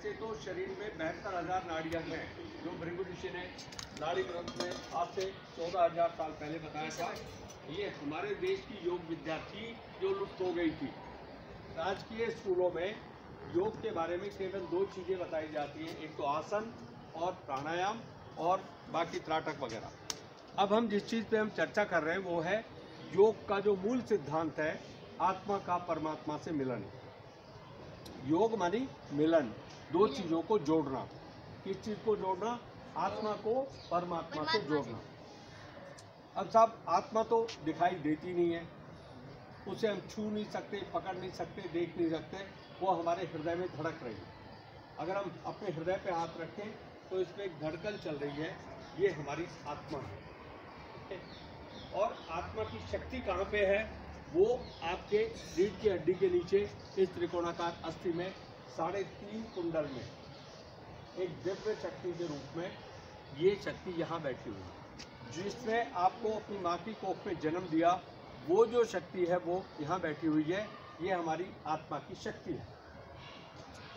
वैसे तो शरीर में 72,000 नाड़ियाँ हैं, जो भृगु ऋषि ने नाड़ी ग्रंथ में आज से 14,000 साल पहले बताया था। ये हमारे देश की योग विद्या थी जो लुप्त हो गई थी। राजकीय स्कूलों में योग के बारे में केवल 2 चीज़ें बताई जाती हैं, एक तो आसन और प्राणायाम और बाकी त्राटक वगैरह। अब हम जिस चीज़ पे हम चर्चा कर रहे हैं वो है योग का जो मूल सिद्धांत है, आत्मा का परमात्मा से मिलन। योग मानी मिलन, 2 चीज़ों को जोड़ना। किस चीज़ को जोड़ना? आत्मा को परमात्मा से जोड़ना। अब साहब आत्मा तो दिखाई देती नहीं है, उसे हम छू नहीं सकते, पकड़ नहीं सकते, देख नहीं सकते, वो हमारे हृदय में धड़क रही है। अगर हम अपने हृदय पे हाथ रखें तो इसमें एक धड़कन चल रही है, ये हमारी आत्मा है। और आत्मा की शक्ति कहाँ पे है? वो आपके रीढ़ की हड्डी के नीचे इस त्रिकोणाकार अस्थि में 3.5 कुंडल में एक दिव्य शक्ति के रूप में ये शक्ति यहाँ बैठी हुई है। जिसने आपको अपनी माँ की कोख में जन्म दिया, वो जो शक्ति है वो यहाँ बैठी हुई है। ये हमारी आत्मा की शक्ति है।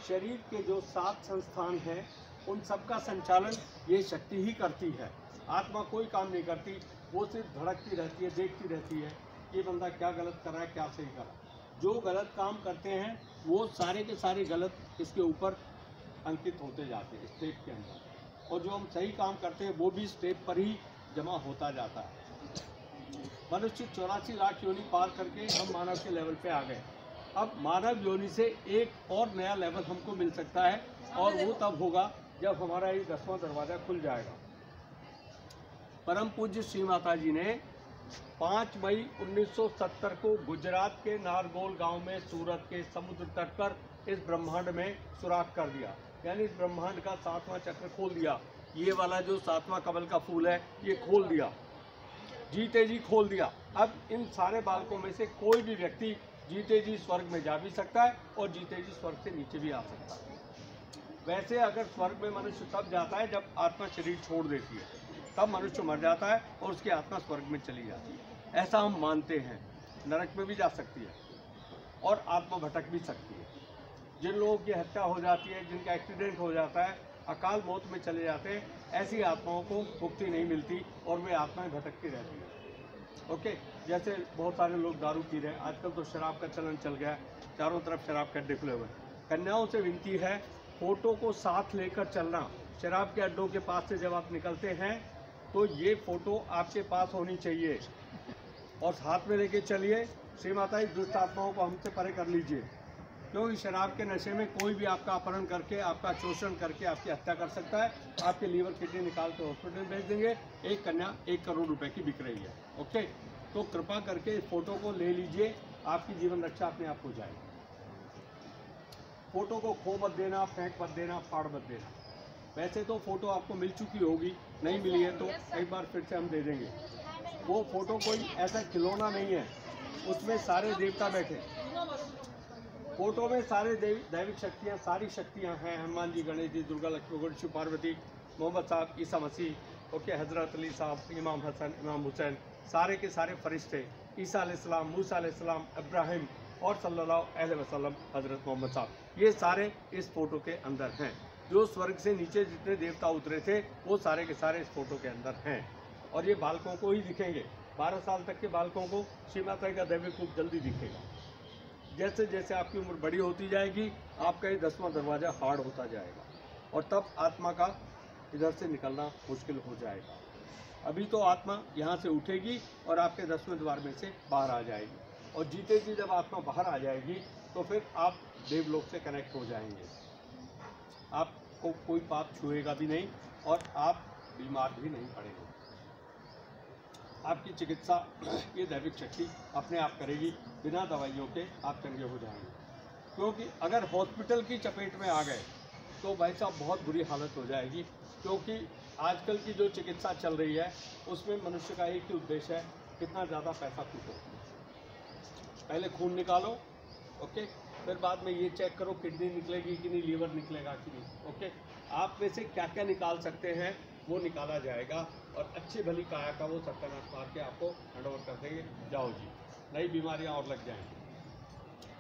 शरीर के जो 7 संस्थान हैं उन सब का संचालन ये शक्ति ही करती है। आत्मा कोई काम नहीं करती, वो सिर्फ धड़कती रहती है, देखती रहती है ये बंदा क्या गलत कर रहा है, क्या सही कर रहा है। जो गलत काम करते हैं वो सारे के सारे गलत इसके ऊपर अंकित होते जाते हैं स्टेप के अंदर, और जो हम सही काम करते हैं वो भी स्टेप पर ही जमा होता जाता है। मनुष्य 84 लाख योनि पार करके हम मानव के लेवल पे आ गए। अब मानव योनि से एक और नया लेवल हमको मिल सकता है, और वो तब होगा जब हमारा ये 10वां दरवाज़ा खुल जाएगा। परम पूज्य श्री माता जी ने 5 मई 1970 को गुजरात के नारगोल गांव में सूरत के समुद्र तट पर इस ब्रह्मांड में सुराख कर दिया, यानी इस ब्रह्मांड का 7वां चक्र खोल दिया। ये वाला जो 7वां कमल का फूल है ये खोल दिया, जीते जी खोल दिया। अब इन सारे बालकों में से कोई भी व्यक्ति जीते जी स्वर्ग में जा भी सकता है और जीते जी स्वर्ग से नीचे भी आ सकता है। वैसे अगर स्वर्ग में मनुष्य तब जाता है जब आत्मा शरीर छोड़ देती है, तब मनुष्य मर जाता है और उसकी आत्मा स्वर्ग में चली जाती है, ऐसा हम मानते हैं। नरक में भी जा सकती है और आत्मा भटक भी सकती है। जिन लोगों की हत्या हो जाती है, जिनका एक्सीडेंट हो जाता है, अकाल मौत में चले जाते हैं, ऐसी आत्माओं को मुक्ति नहीं मिलती और वे आत्माएं भटकती रहती हैं। ओके, जैसे बहुत सारे लोग दारू पी रहे हैं, आजकल तो शराब का चलन चल गया है, चारों तरफ शराब के अड्डे खुले हुए हैं। कन्याओं से विनती है, फ़ोटो को साथ लेकर चलना। शराब के अड्डों के पास से जब आप निकलते हैं तो ये फ़ोटो आपके पास होनी चाहिए और हाथ में लेके चलिए। श्री माता इस दुष्ट आत्माओं को हमसे परे कर लीजिए, क्योंकि शराब के नशे में कोई भी आपका अपहरण करके, आपका शोषण करके आपकी हत्या कर सकता है। आपके लीवर किडनी निकाल के हॉस्पिटल भेज देंगे। एक कन्या 1 करोड़ रुपए की बिक रही है। ओके, तो कृपा करके इस फ़ोटो को ले लीजिए, आपकी जीवन रक्षा अपने आप हो जाएगी। फ़ोटो को खो मत देना, फेंक मत देना, फाड़ मत देना। वैसे तो फ़ोटो आपको मिल चुकी होगी, नहीं मिली है तो एक बार फिर से हम दे देंगे। वो फ़ोटो कोई ऐसा खिलौना नहीं है, उसमें सारे देवता बैठे। फ़ोटो में सारे दैविक शक्तियाँ, सारी शक्तियाँ हैं। हनुमान जी, गणेश जी, दुर्गा, लक्ष्मी, गौरी, शिव पार्वती, मोहम्मद साहब, ईसा मसीह, ओके, हज़रत अली साहब, इमाम हसन, इमाम हुसैन, सारे के सारे फरिश्ते, ईसा अलैहिस्सलाम, मूसा अलैहिस्सलाम, इब्राहिम और सल्लल्लाहु अलैहि वसल्लम हज़रत मोहम्मद साहब, ये सारे इस फ़ोटो के अंदर हैं। जो स्वर्ग से नीचे जितने देवता उतरे थे वो सारे के सारे इस फ़ोटो के अंदर हैं, और ये बालकों को ही दिखेंगे। 12 साल तक के बालकों को श्री माता का दैविक रूप जल्दी दिखेगा। जैसे जैसे आपकी उम्र बड़ी होती जाएगी, आपका ये 10वां दरवाज़ा हार्ड होता जाएगा और तब आत्मा का इधर से निकलना मुश्किल हो जाएगा। अभी तो आत्मा यहाँ से उठेगी और आपके 10वें द्वार में से बाहर आ जाएगी, और जीते जी जब आत्मा बाहर आ जाएगी तो फिर आप देवलोक से कनेक्ट हो जाएंगे। आपको कोई पाप छुएगा भी नहीं और आप बीमार भी नहीं पड़ेंगे। आपकी चिकित्सा ये दैविक शक्ति अपने आप करेगी, बिना दवाइयों के आप चंगे हो जाएंगे। क्योंकि अगर हॉस्पिटल की चपेट में आ गए तो भाई साहब बहुत बुरी हालत हो जाएगी, क्योंकि आजकल की जो चिकित्सा चल रही है उसमें मनुष्य का एक ही उद्देश्य है, कितना ज़्यादा पैसा फूको। पहले खून निकालो, ओके, फिर बाद में ये चेक करो किडनी निकलेगी कि नहीं, लीवर निकलेगा कि नहीं। ओके, आप में से क्या क्या निकाल सकते हैं वो निकाला जाएगा, और अच्छी भली काया का वो सत्यानाश मार के आपको हैंडओवर कर देंगे, जाओ जी, नई बीमारियां और लग जाएंगी।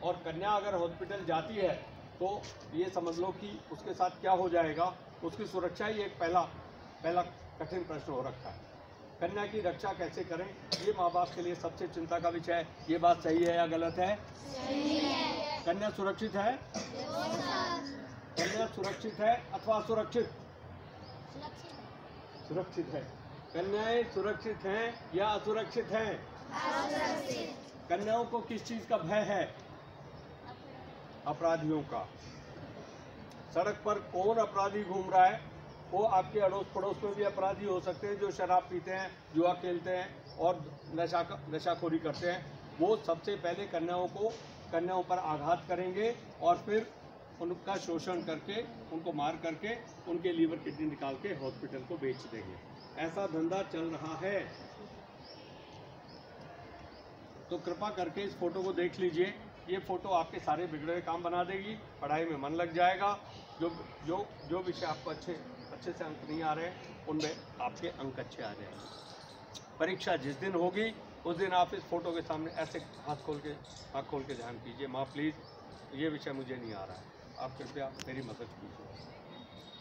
और कन्या अगर हॉस्पिटल जाती है तो ये समझ लो कि उसके साथ क्या हो जाएगा, उसकी सुरक्षा ही एक पहला कठिन प्रश्न हो रखा है। कन्या की रक्षा कैसे करें, ये माँ बाप के लिए सबसे चिंता का विषय है। ये बात सही है या गलत है? सही है। कन्या सुरक्षित है? कन्या सुरक्षित है अथवा असुरक्षित? सुरक्षित है। कन्याएं सुरक्षित हैं या असुरक्षित हैं? कन्याओं को किस चीज का भय है? अपराधियों का। सड़क पर कौन अपराधी घूम रहा है? वो आपके अड़ोस पड़ोस में भी अपराधी हो सकते हैं, जो शराब पीते हैं, जुआ खेलते हैं और नशाखोरी करते हैं। वो सबसे पहले कन्याओं पर आघात करेंगे और फिर उनका शोषण करके, उनको मार करके, उनके लीवर किडनी निकाल के हॉस्पिटल को बेच देंगे। ऐसा धंधा चल रहा है। तो कृपा करके इस फोटो को देख लीजिए। ये फोटो आपके सारे बिगड़े हुए काम बना देगी, पढ़ाई में मन लग जाएगा। जो विषय आपको अच्छे से अंक नहीं आ रहे हैं, उनमें आपके अंक अच्छे आ जाएंगे। परीक्षा जिस दिन होगी उस दिन आप इस फोटो के सामने ऐसे हाथ खोल के ध्यान कीजिए, माँ प्लीज़ ये विषय मुझे नहीं आ रहा है, आप कृपया मेरी मदद कीजिए,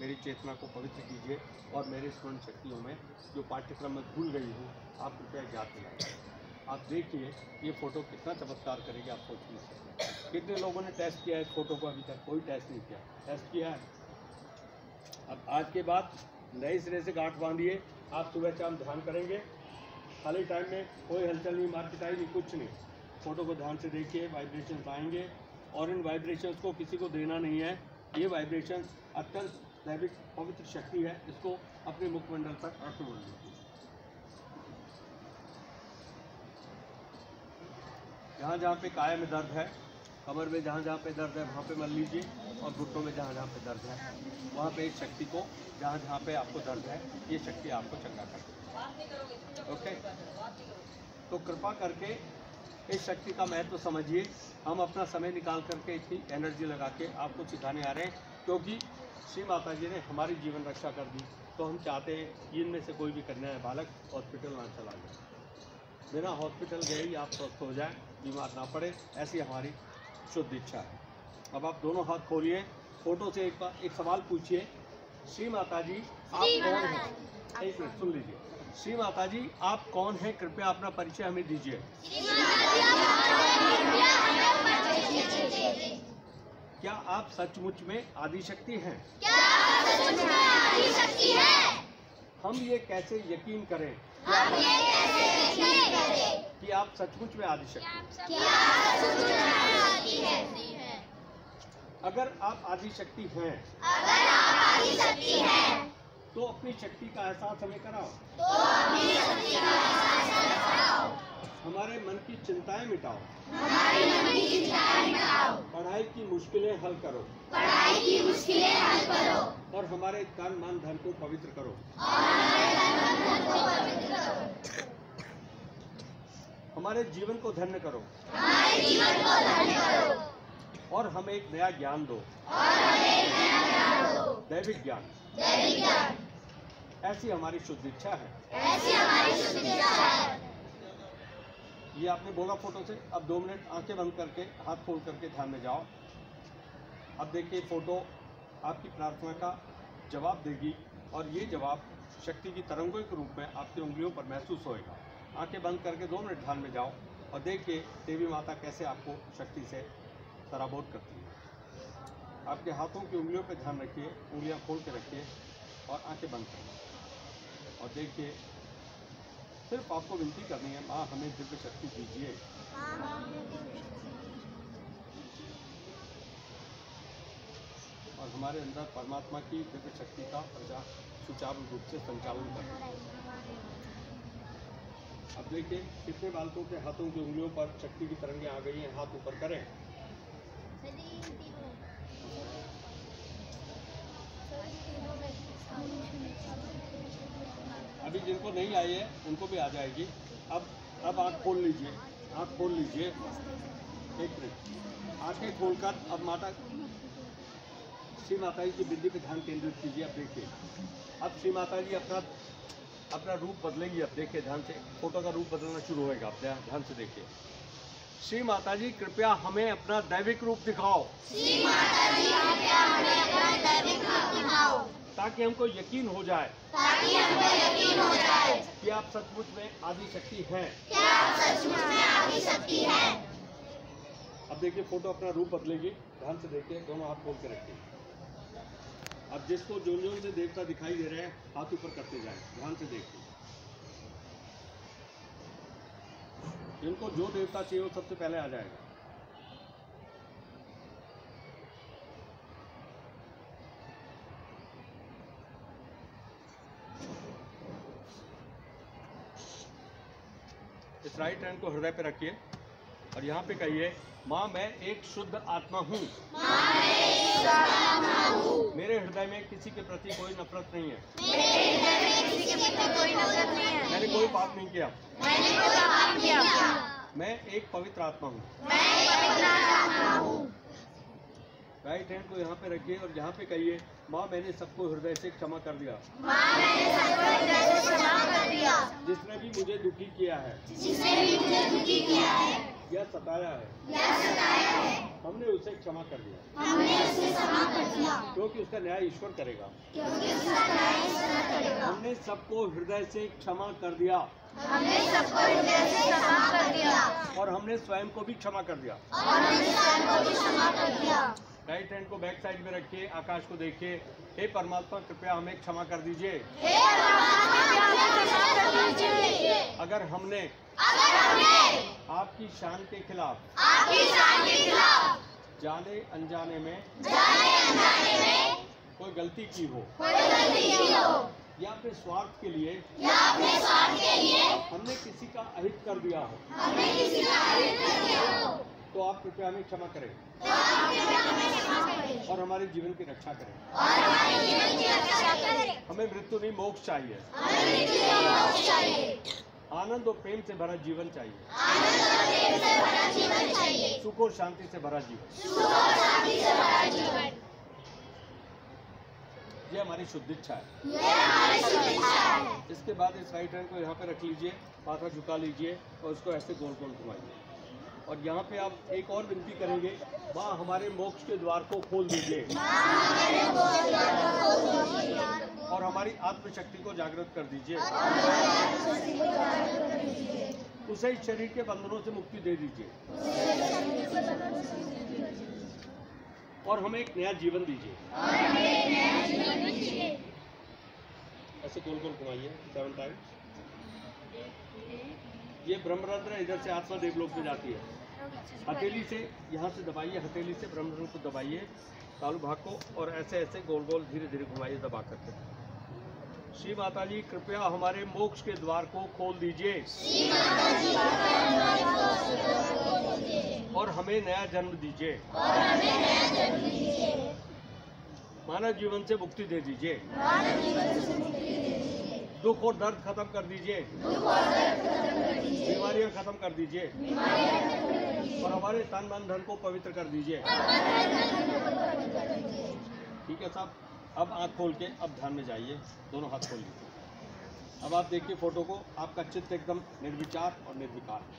मेरी चेतना को पवित्र कीजिए और मेरे स्मरण शक्तियों में जो पाठ्यक्रम में भूल गई हूँ, आप कृपया याद दिलाइए। आप देखिए ये फ़ोटो कितना चमत्कार करेगी, आप सोच नहीं सकते। कितने लोगों ने टेस्ट किया है इस फोटो को? अभी तक कोई टेस्ट नहीं किया। टेस्ट किया है? अब आज के बाद नए सिरे से गांठ बांधिए। आप सुबह शाम ध्यान करेंगे, खाली टाइम में कोई हलचल नहीं, मार्केटाई नहीं, कुछ नहीं। फ़ोटो को ध्यान से देखिए, वाइब्रेशंस आएंगे और इन वाइब्रेशंस को किसी को देना नहीं है। ये वाइब्रेशंस अत्यंत दैविक पवित्र शक्ति है, इसको अपने मुखमंडल पर अर्थ बोल लीजिए। जहाँ जहाँ पे काया में दर्द है, कमर में जहाँ जहाँ पे दर्द है वहाँ पे मल लीजिए, और घुटनों में जहाँ जहाँ पे दर्द है वहाँ पे इस शक्ति को, जहाँ जहाँ पे आपको दर्द है, ये शक्ति आपको चंगा कर देगी। ओके, तो कृपा करके इस शक्ति का महत्व समझिए। हम अपना समय निकाल करके इतनी एनर्जी लगा के आपको सिखाने आ रहे हैं, क्योंकि श्री माता जी ने हमारी जीवन रक्षा कर दी। तो हम चाहते हैं इनमें से कोई भी कन्या है बालक हॉस्पिटल ना चला जाए, बिना हॉस्पिटल गए ही आप स्वस्थ हो जाएं, बीमार ना पड़े, ऐसी हमारी शुद्ध इच्छा है। अब आप दोनों हाथ खोलिए, फोटो से एक सवाल पूछिए। श्री माता जी आप कौन हैं? एक मिनट सुन लीजिए। श्री माता जी आप कौन हैं? कृपया अपना परिचय हमें दीजिए। क्या आप सचमुच में आदिशक्ति हैं? हम ये कैसे यकीन करें कि आप सचमुच में आदिशक्ति हैं? अगर आप आदिशक्ति हैं, तो अपनी शक्ति का एहसास हमें कराओ। हमारे मन की चिंताएं मिटाओ। पढ़ाई की मुश्किलें हल करो। और हमारे तन मन धन को पवित्र करो। हमारे जीवन को धन्य करो। और हमें एक नया ज्ञान दो, दैविक ज्ञान। ऐसी हमारी शुद्ध इच्छा है। ये आपने बोला फोटो से। अब 2 मिनट आंखें बंद करके, हाथ खोल करके ध्यान में जाओ। अब देखिए फोटो आपकी प्रार्थना का जवाब देगी, और ये जवाब शक्ति की तरंगों के रूप में आपकी उंगलियों पर महसूस होएगा। आंखें बंद करके 2 मिनट ध्यान में जाओ और देखिए देवी माता कैसे आपको शक्ति से सराबोध करती है। आपके हाथों की उंगलियों पर ध्यान रखिए, उंगलियां खोल के रखिए और आंखें बंद करिए और देखिए। सिर्फ आपको विनती करनी है, माँ हमें दिव्य शक्ति दीजिए। और हमारे अंदर परमात्मा की दिव्य शक्ति का सुचारू रूप से संचालन करें। अब देखिए कितने बालकों के हाथों की उंगलियों पर शक्ति की तरंगें आ गई हैं। हाथ ऊपर करें। अभी जिनको नहीं आई है उनको भी आ जाएगी। अब आँख खोल लीजिए, आँख खोल लीजिए। एक मिनट आँखें खोलकर अब माता श्री माता जी की वृद्धि पे ध्यान केंद्रित कीजिए। अब देखिए अब श्री माता जी अपना रूप बदलेंगी। अब देखिए ध्यान से, फोटो का रूप बदलना शुरू होएगा। आप ध्यान से देखिए, श्री माता जी कृपया हमें अपना दैविक रूप दिखाओ। श्री माता जी कृपया हमें अपना दैविक रूप दिखाओ, ताकि हमको यकीन हो जाए, ताकि हमको यकीन हो जाए कि आप सचमुच में आदि शक्ति हैं। कि आप सचमुच में आदि शक्ति हैं। अब देखिए फोटो अपना रूप बदलेगी, ध्यान से देखिए, दोनों हाथ खोल के रखिए। अब जिसको जो जो से देवता दिखाई दे रहे हैं हाथ ऊपर करते जाएं, ध्यान से देखिए। जिनको जो देवता चाहिए वो सबसे पहले आ जाएगा। इस राइट हैंड को हृदय पे रखिए और यहाँ पे कहिए, माँ मैं एक शुद्ध आत्मा हूँ। मेरे हृदय में किसी के प्रति कोई नफरत नहीं है। मैंने कोई पाप नहीं किया। मैं एक पवित्र आत्मा हूँ। राइट हैंड को यहाँ पे रखिए और यहाँ पे कहिए, माँ मैंने सबको हृदय से क्षमा कर दिया। जिसने भी मुझे दुखी किया है या सताया है, हमने उसे क्षमा कर दिया, क्योंकि उसका न्याय ईश्वर करेगा। हमने सबको हृदय से क्षमा कर दिया और हमने स्वयं को भी क्षमा कर दिया। राइट हैंड को बैक साइड में रखिए, आकाश को देखिए। हे परमात्मा कृपया हमें क्षमा कर दीजिए। अगर हमने आपकी शान के खिलाफ जाने अनजाने में कोई गलती की हो या अपने स्वार्थ के लिए हमने किसी का अहित कर दिया हो, तो आप कृपया हमें क्षमा करें और हमारे जीवन की रक्षा करें। हमें मृत्यु नहीं मोक्ष चाहिए। आनंद और प्रेम से भरा जीवन चाहिए। सुख और शांति से भरा जीवन। ये हमारी शुद्ध इच्छा है। इसके बाद इस राइट हैंड को यहाँ पे रख लीजिए, माथा झुका लीजिए और उसको ऐसे गोल गोल घुमाइए। और यहाँ पे आप एक और विनती करेंगे, माँ हमारे मोक्ष के द्वार को खोल दीजिए और हमारी आत्मशक्ति को जागृत कर दीजिए। उसे इस शरीर के बंधनों से मुक्ति दे दीजिए और हमें एक नया जीवन दीजिए। ऐसे गोल गोल घुमाइए 7 टाइम्स। ये ब्रह्मरंध्र है, इधर से आत्मा देवलोक में जाती है। हथेली से यहाँ से दबाइए, हथेली से ब्रह्मरंध्र को दबाइए, तालु भाग को, और ऐसे ऐसे गोल गोल धीरे धीरे घुमाइए दबा करके। श्री माता जी कृपया हमारे मोक्ष के द्वार को खोल दीजिए और हमें नया जन्म दीजिए। मानव जीवन से मुक्ति दे दीजिए। दुख और दर्द खत्म कर दीजिए, बीमारियां खत्म कर दीजिए और हमारे तन मन धन को पवित्र कर दीजिए। ठीक है साहब, अब आँख खोल के अब ध्यान में जाइए, दोनों हाथ खोल लीजिए। अब आप देखिए फोटो को, आपका चित्त एकदम निर्विचार और निर्विकार है।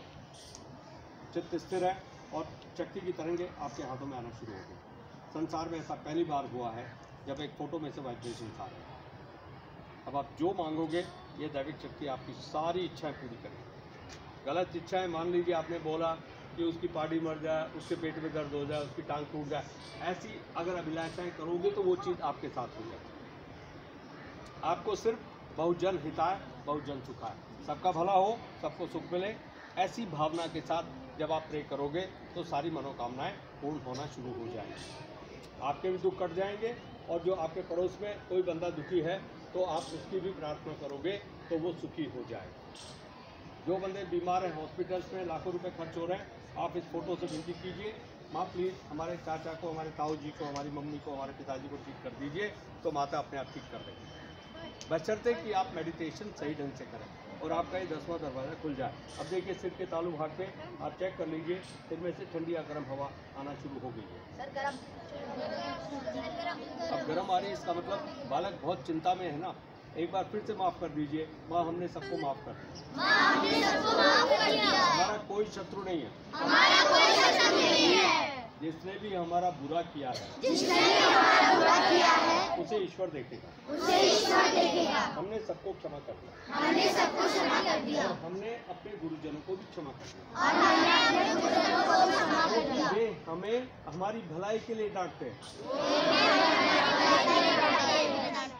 चित्त स्थिर है और शक्ति की तरंगे आपके हाथों में आना शुरू हो गई। संसार में ऐसा पहली बार हुआ है जब एक फोटो में से वाइब्रेशन आ रहा है। अब आप जो मांगोगे ये दैविक शक्ति आपकी सारी इच्छाएं पूरी करेगी। गलत इच्छाएं, मान लीजिए आपने बोला कि उसकी पाड़ी मर जाए, उसके पेट में दर्द हो जाए, उसकी टांग टूट जाए, ऐसी अगर अभिलाषाएं करोगे तो वो चीज़ आपके साथ हो जाएगी। आपको सिर्फ बहुजन हिताय बहुजन सुखाय, सबका भला हो, सबको सुख मिले, ऐसी भावना के साथ जब आप प्रे करोगे तो सारी मनोकामनाएं पूर्ण होना शुरू हो जाएंगी। आपके भी दुख कट जाएंगे और जो आपके पड़ोस में कोई बंदा दुखी है तो आप उसकी भी प्रार्थना करोगे तो वो सुखी हो जाएगा। जो बंदे बीमार हैं, हॉस्पिटल्स में लाखों रुपए खर्च हो रहे हैं, आप इस फोटो से विनती कीजिए, माँ प्लीज़ हमारे चाचा को, हमारे ताऊ जी को, हमारी मम्मी को, हमारे पिताजी को ठीक कर दीजिए, तो माता अपने आप ठीक कर देगी। बशर्ते कि आप मेडिटेशन सही ढंग से करें और आपका ये 10वां दरवाज़ा खुल जाए। अब देखिए सिर के तालु भाग पे आप चेक कर लीजिए, सिर में से ठंडी या गर्म हवा आना शुरू हो गई है। अब गर्म आ रही है, इसका मतलब बालक बहुत चिंता में है ना, एक बार फिर से माफ कर दीजिए। माँ हमने सबको माफ कर दिया। माँ हमने सबको माफ कर दिया है। हमारा कोई शत्रु नहीं है। हमारा कोई शत्रु नहीं है। जिसने भी हमारा बुरा किया है, जिसने भी हमारा बुरा किया है, उसे ईश्वर देखेगा। उसे ईश्वर देखेगा। हमने सबको क्षमा कर दिया हमने सबको क्षमा कर दिया और हमने अपने गुरुजनों को भी क्षमा कर दिया। और हमने अपने गुरुजनों को भी क्षमा कर दिया। वे हमें हमारी भलाई के लिए डांटते हैं।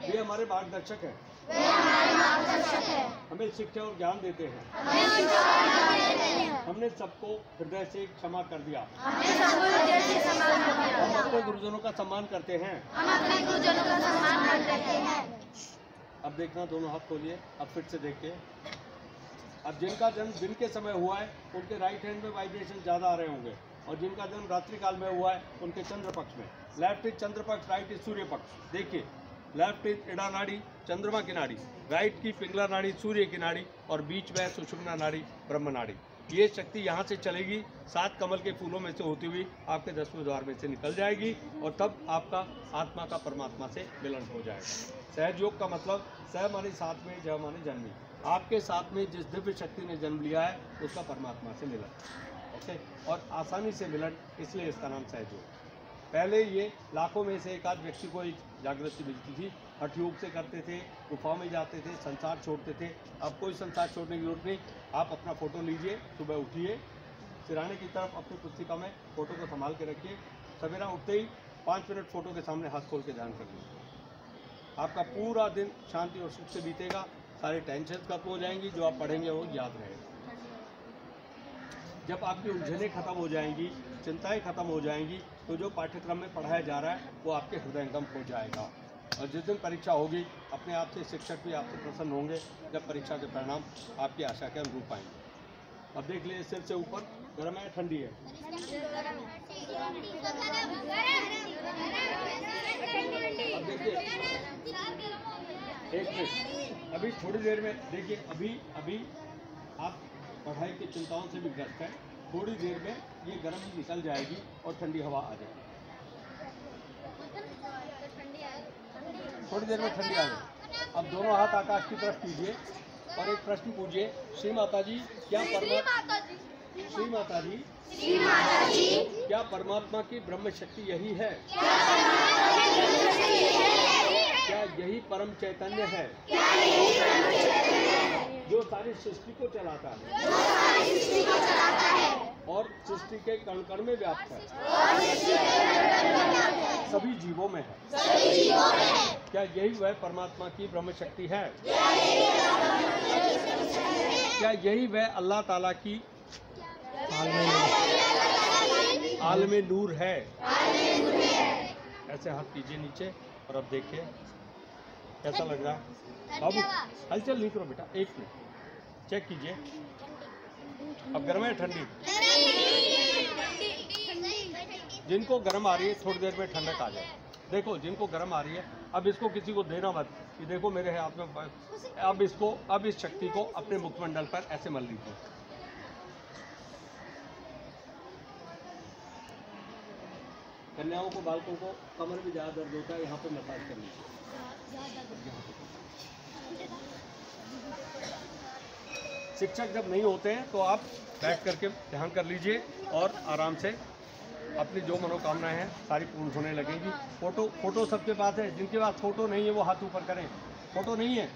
वे हमारे मार्गदर्शक हैं। वे हमारे मार्गदर्शक है। हमें शिक्षा और ज्ञान देते हैं। हमें शिक्षा और ज्ञान देते हैं। हमने सबको हृदय से क्षमा कर दिया। हमने सबको हृदय से क्षमा कर हम दिया। अपने गुरुजनों का सम्मान करते हैं। हम अपने गुरुजनों का सम्मान करते हैं। अब देखना, दोनों हाथ खोलिए। अब फिर से देखिए। अब जिनका जन्म दिन के समय हुआ है उनके राइट हैंड में वाइब्रेशन ज़्यादा आ रहे होंगे, और जिनका जन्म रात्रि काल में हुआ है उनके चंद्र पक्ष में। लेफ्ट इज चंद्र पक्ष, राइट इज सूर्य पक्ष। देखिए, लेफ्ट इज इड़ा नाड़ी चंद्रमा की नाड़ी, राइट की पिंगला नाड़ी सूर्य की नाड़ी, और बीच में सुषुम्ना नाड़ी ब्रह्म नाड़ी। ये शक्ति यहाँ से चलेगी, 7 कमल के फूलों में से होती हुई आपके 10वें द्वार में से निकल जाएगी, और तब आपका आत्मा का परमात्मा से मिलन हो जाएगा। सहज योग का मतलब सह माने साथ में, जय माने जन्मी। आपके साथ में जिस दिव्य शक्ति ने जन्म लिया है उसका परमात्मा से मिलन, ओके, और आसानी से मिलन, इसलिए इसका नाम सहज योग। पहले ये लाखों में से एक आध व्यक्ति को एक जागृति मिलती थी, हठ योग से करते थे, गुफाओं में जाते थे, संसार छोड़ते थे। अब कोई संसार छोड़ने की जरूरत नहीं। आप अपना फ़ोटो लीजिए, सुबह उठिए, सिराने की तरफ अपनी पुस्तिका में फ़ोटो को संभाल के रखिए। सवेरा उठते ही 5 मिनट फ़ोटो के सामने हाथ खोल के ध्यान कर लीजिए। आपका पूरा दिन शांति और सुख से बीतेगा। सारे टेंशन खत्म हो जाएंगी, जो आप पढ़ेंगे वो याद रहेगा। जब आपकी उलझनें खत्म हो जाएंगी, चिंताएं खत्म हो जाएंगी, तो जो पाठ्यक्रम में पढ़ाया जा रहा है वो आपके हृदयंगम हो जाएगा। और जिस दिन परीक्षा होगी, अपने आप से शिक्षक भी आपसे प्रसन्न होंगे, जब परीक्षा के परिणाम आपकी आशा के अनुरूप आएंगे। अब देख लीजिए, सिर से ऊपर गर्म है, ठंडी है? अब देखिए, एक मिनट, अभी थोड़ी देर में देखिए, अभी आप पढ़ाई की चिंताओं से भी ग्रस्त हैं। थोड़ी देर में ये गर्म निकल जाएगी और ठंडी हवा आ जाएगी। थोड़ी देर में ठंडी आ जाएगी। अब दोनों हाथ आकाश की तरफ कीजिए और एक प्रश्न पूछिए। श्री माता जी, क्या परमात्मा की ब्रह्म शक्ति यही है? क्या यही परम चैतन्य है जो सारी सृष्टि को चलाता है और सृष्टि के कण कण में व्याप्त है, सभी जीवों में है? क्या यही वह परमात्मा की ब्रह्म शक्ति है? क्या यही वह अल्लाह ताला की आलमे नूर है? ऐसे हाथ कीजिए नीचे और अब देखिए कैसा लग रहा है। बाबू हलचल नहीं करो बेटा, एक मिनट चेक कीजिए। अब गर्म है, ठंडी? जिनको गर्म आ रही है थोड़ी देर में ठंडक आ जाए। देखो, जिनको गर्म आ रही है, अब इसको किसी को देना मत कि देखो मेरे हाथ में। अब इस शक्ति को अपने मुखमंडल पर ऐसे मल लीजिए। कन्याओं को, बालकों को कमर में ज़्यादा दर्द होता है, यहाँ पे मसाज कर लीजिए। शिक्षक जब नहीं होते हैं तो आप बैठ करके ध्यान कर लीजिए और आराम से अपनी जो मनोकामनाएं हैं सारी पूर्ण होने लगेंगी। फोटो सबके पास है? जिनके पास फोटो नहीं है वो हाथ ऊपर करें। फोटो नहीं है?